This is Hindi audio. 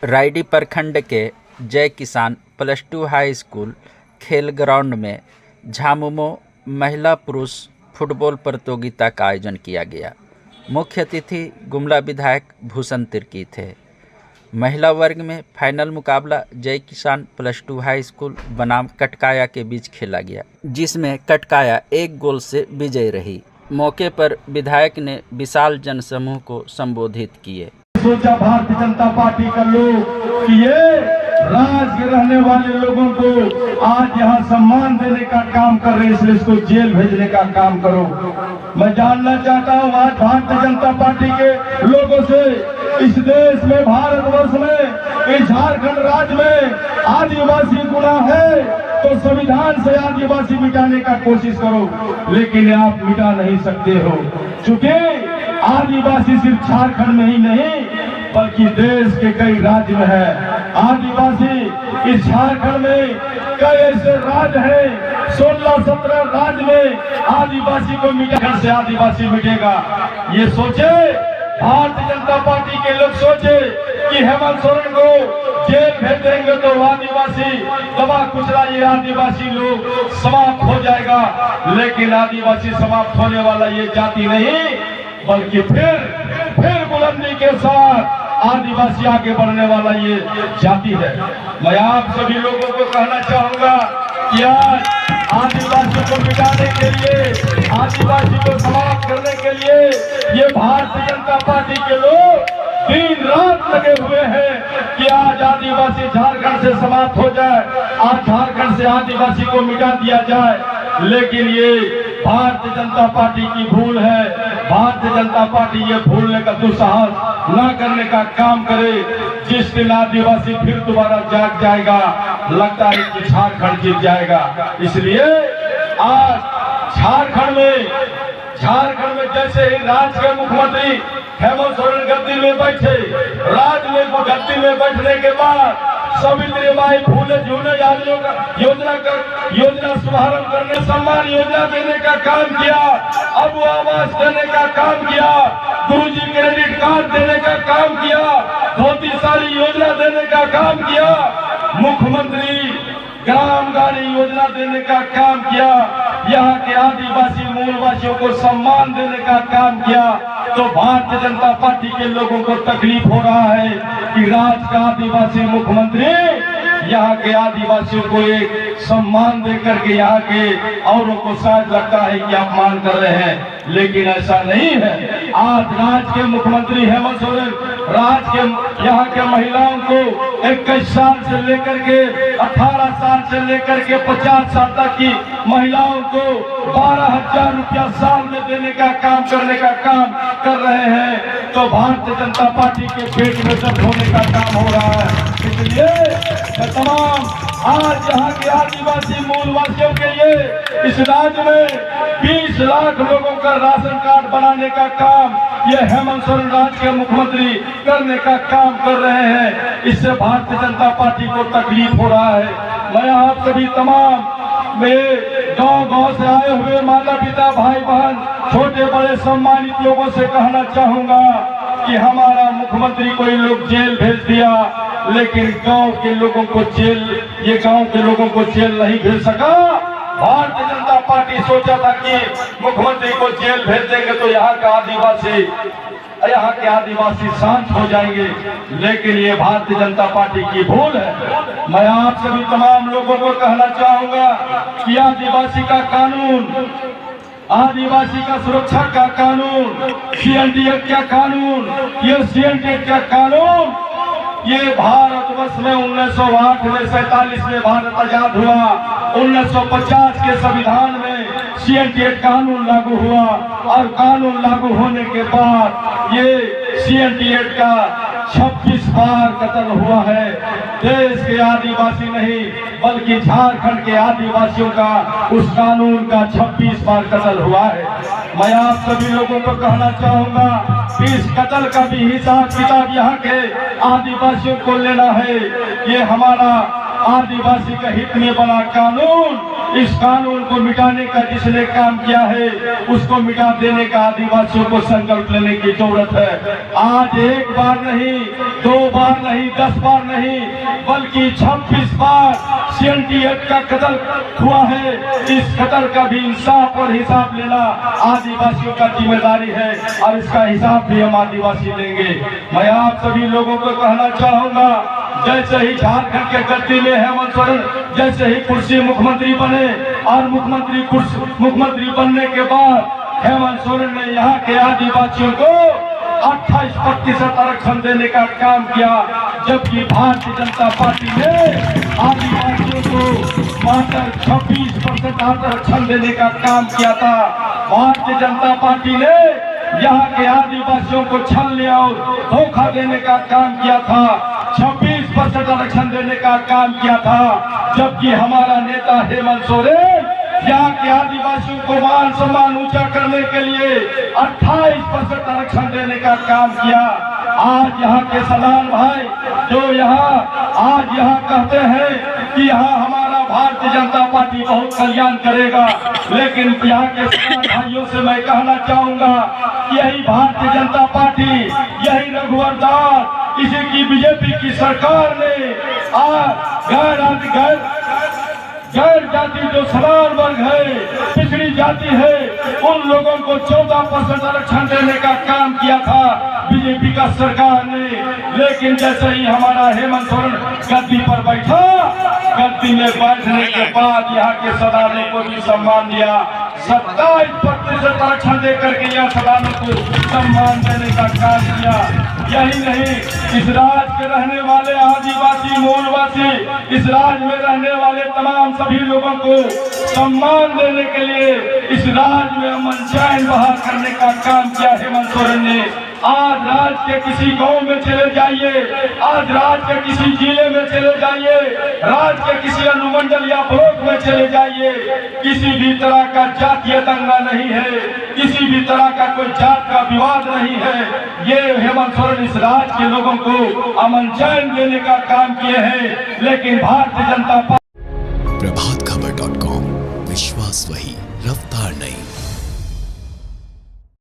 रायडी प्रखंड के जय किसान +2 हाई स्कूल खेल ग्राउंड में झामुमो महिला पुरुष फुटबॉल प्रतियोगिता का आयोजन किया गया। मुख्य अतिथि गुमला विधायक भूषण तिर्की थे। महिला वर्ग में फाइनल मुकाबला जय किसान +2 हाई स्कूल बनाम कटकाया के बीच खेला गया, जिसमें कटकाया 1 गोल से विजयी रही। मौके पर विधायक ने विशाल जनसमूह को संबोधित किए। सोचा भारतीय जनता पार्टी का लोग कि ये राज्य के रहने वाले लोगों को आज यहाँ सम्मान देने का काम कर रहे हैं, इसलिए इसको जेल भेजने का काम करो। मैं जानना चाहता हूँ आज भारतीय जनता पार्टी के लोगों से, इस देश में, भारतवर्ष में, इस झारखंड राज्य में आदिवासी गुनाह है तो संविधान से आदिवासी मिटाने का कोशिश करो, लेकिन आप मिटा नहीं सकते हो। चूंकि आदिवासी सिर्फ झारखंड में ही नहीं बल्कि देश के कई राज्य में है। आदिवासी इस झारखंड में कई ऐसे राज्य हैं, 16-17 राज्य में आदिवासी को मिटाने से आदिवासी मिटेगा। ये सोचे भारतीय जनता पार्टी के लोग, सोचे कि हेमंत सोरेन को जेल भेज देंगे तो आदिवासी दबा कुचला, ये आदिवासी लोग समाप्त हो जाएगा। लेकिन आदिवासी समाप्त होने वाला ये जाति नहीं, बल्कि फिर बुलंदी के साथ आदिवासी आगे बढ़ने वाला ये जाति है। मैं आप सभी लोगों को कहना चाहूंगा कि आज आदिवासी को मिटाने के लिए, आदिवासी को समाप्त करने के लिए ये भारतीय जनता पार्टी के लोग दिन रात लगे हुए हैं कि आज आदिवासी झारखंड से समाप्त हो जाए, आज झारखंड से आदिवासी को मिटा दिया जाए। लेकिन ये भारतीय जनता पार्टी की भूल है। भारतीय जनता पार्टी ये भूलने का दुस्साहस न करने का काम करे। जिस दिन आदिवासी फिर दोबारा जाग जाएगा, लगता है कि झारखंड जीत जाएगा। इसलिए आज झारखंड में जैसे ही राज्य के मुख्यमंत्री हेमंत सोरेन गद्दी में बैठे, राज्य में गद्दी में बैठने के बाद सावित्री बाई फूले झूले योजना शुभारंभ करने, सम्मान योजना देने का काम किया, अब आवास देने का काम किया, गुरुजी क्रेडिट कार्ड देने का काम किया, धोती साड़ी योजना देने का काम किया, मुख्यमंत्री ग्राम गाड़ी योजना देने का काम किया, यहाँ के आदिवासी मूलवासियों को सम्मान देने का काम किया। तो भारतीय जनता पार्टी के लोगों को तकलीफ हो रहा है कि राज्य का आदिवासी मुख्यमंत्री यहाँ के आदिवासियों को एक सम्मान देकर के यहाँ के औरों को शायद लगता है कि अपमान कर रहे हैं, लेकिन ऐसा नहीं है। आज राज्य के मुख्यमंत्री हेमंत सोरेन राज्य के यहाँ के महिलाओं को 21 साल से लेकर के 18 साल से लेकर के 50 साल तक की महिलाओं को 12,000 रुपया साल में देने का काम करने का काम कर रहे हैं। तो भारतीय जनता पार्टी के पेट में दर्द होने का काम हो रहा है। इसलिए तमाम आज यहाँ के आदिवासी मूलवासियों के लिए इस राज्य में 20 लाख लोगों का राशन कार्ड बनाने का काम ये हेमंत सोरेन राज्य के मुख्यमंत्री करने का काम कर रहे हैं। इससे भारतीय जनता पार्टी को तकलीफ हो रहा है। मैं आप सभी तमाम गांव से आए हुए माता पिता, भाई बहन, छोटे बड़े सम्मानित लोगों से कहना चाहूंगा कि हमारा मुख्यमंत्री को ये लोग जेल भेज दिया, लेकिन गांव के लोगों को जेल नहीं भेज सका। भारतीय जनता पार्टी सोचा था कि मुख्यमंत्री को जेल भेज देंगे तो यहाँ के आदिवासी शांत हो जाएंगे, लेकिन ये भारतीय जनता पार्टी की भूल है। मैं आप सभी तमाम लोगों को कहना चाहूंगा कि आदिवासी का कानून, आदिवासी का सुरक्षा का कानून, CND एक्ट का कानून, ये CND एक्ट का कानून ये भारतवर्ष में 1908 में 47 में भारत आजाद हुआ, 1950 के संविधान में CND एक्ट कानून लागू हुआ और कानून लागू होने के बाद ये CND एक्ट का 26 बार कत्ल हुआ है। देश के आदिवासी नहीं बल्कि झारखंड के आदिवासियों का उस कानून का 26 बार कत्ल हुआ है। मैं आप सभी लोगों को कहना चाहूंगा इस कत्ल का भी हिसाब किताब यहाँ के आदिवासियों को लेना है। ये हमारा आदिवासी का हित में बना कानून, इस कानून को मिटाने का जिसने काम किया है उसको मिटा देने का आदिवासियों को संकल्प लेने की जरूरत है। आज एक बार नहीं, 2 बार नहीं, 10 बार नहीं, बल्कि 26 बार CNT एक्ट का कत्ल हुआ है। इस कत्ल का भी इंसाफ और हिसाब लेना आदिवासियों का जिम्मेदारी है और इसका हिसाब भी हम आदिवासी लेंगे। मैं आप सभी लोगों को कहना चाहूंगा, जैसे ही झारखंड के गद्दी में हेमंत सोरेन जैसे ही कुर्सी मुख्यमंत्री बने और मुख्यमंत्री बनने के बाद हेमंत सोरेन ने यहाँ के आदिवासियों को 28% आरक्षण देने का काम किया, जबकि भारतीय जनता पार्टी ने आदिवासियों को मात्र 26% आरक्षण देने का काम किया था। भारतीय जनता पार्टी ने यहाँ के आदिवासियों को छलने और धोखा देने का काम किया था, 26% आरक्षण देने का काम किया था, जबकि हमारा नेता हेमंत सोरेन यहाँ के आदिवासियों को मान सम्मान ऊंचा करने के लिए 28% आरक्षण देने का काम किया। आज यहाँ के सलाम भाई जो आज यहाँ कहते हैं कि यहाँ हमारा भारतीय जनता पार्टी बहुत कल्याण करेगा, लेकिन यहाँ के सलाम भाइयों से मैं कहना चाहूंगा यही भारतीय जनता पार्टी, यही रघुवर दास, इसी की बीजेपी की सरकार ने गैर जाति जो सवाल वर्ग है, पिछड़ी जाति है, उन लोगों को 14% आरक्षण देने का काम किया था बीजेपी का सरकार ने। लेकिन जैसे ही हमारा हेमंत सोरेन गद्दी पर बैठा, गद्दी में बैठने के बाद यहाँ के सदानों को भी सम्मान दिया, 27% आरक्षण देकर के यहाँ सदानों को सम्मान देने का काम किया। यही नहीं, इस राज्य के रहने वाले आदिवासी, मूलवासी, इस राज्य में रहने वाले तमाम सभी लोगों को सम्मान देने के लिए इस राज्य में अमन चैन बहाल करने का काम किया हेमंत सोरेन ने। आज राज्य के किसी गांव में चले जाइए, आज राज्य के किसी जिले में चले जाइए, राज्य के किसी अनुमंडल या ब्लॉक में चले जाइए, किसी भी तरह का जातीय दंगा नहीं है, किसी भी तरह का कोई जात का विवाद नहीं है। ये हेमंत सोरेन इस राज्य के लोगों को अमन चैन देने का काम किए हैं, लेकिन भारतीय जनता